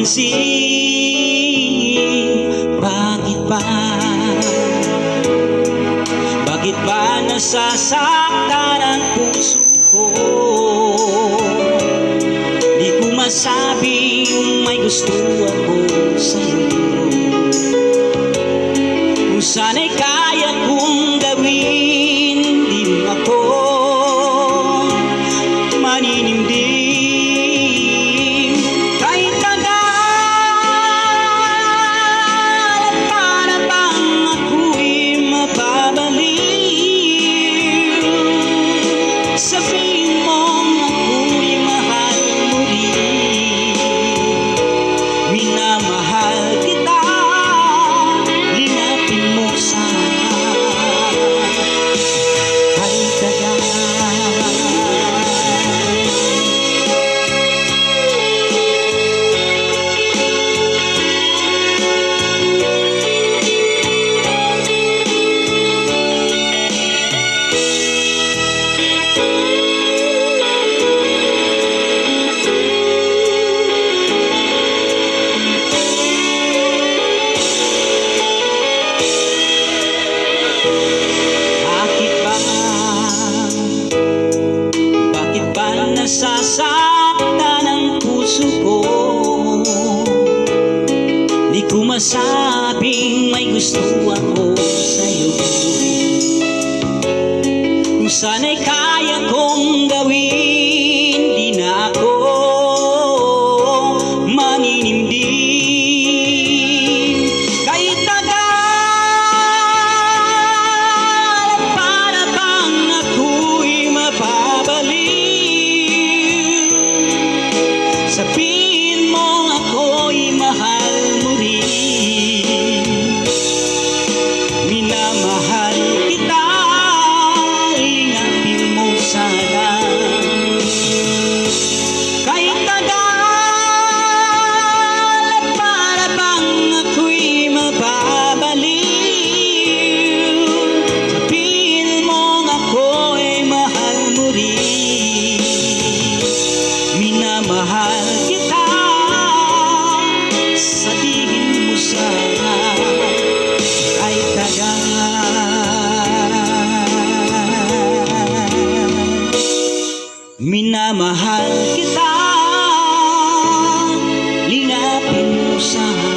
napapansin. Bakit ba? Bakit ba nasasaktan ang puso ko? Di ko masabing may gusto ako sa'yo. Kung sana'y kaya kong gawin, di mo ako maninimdim. Kahit tagal at para bang ako'y mababaliw. Sabihin mong ako'y mahal mo rin. Minamahal kita, linapin mo sana. Kahit tagal. Nasasaktan ang puso ko. Di ko masabing may gusto ako sa'yo. Kung sana'y kaya kong gawin, di na ako maninimdim. Kahit tagal at para bang ako'y mababalik. Sabihin mo ako'y mahal mo rin. Minamahal kita, linapin mo sana. Kahit tagal at para bang ako'y mababaliw. Sabihin mo ako'y mahal mo rin. Minamahal kita, sabihin mo sana. Ay tagal. Minamahal kita, linapin mo sana.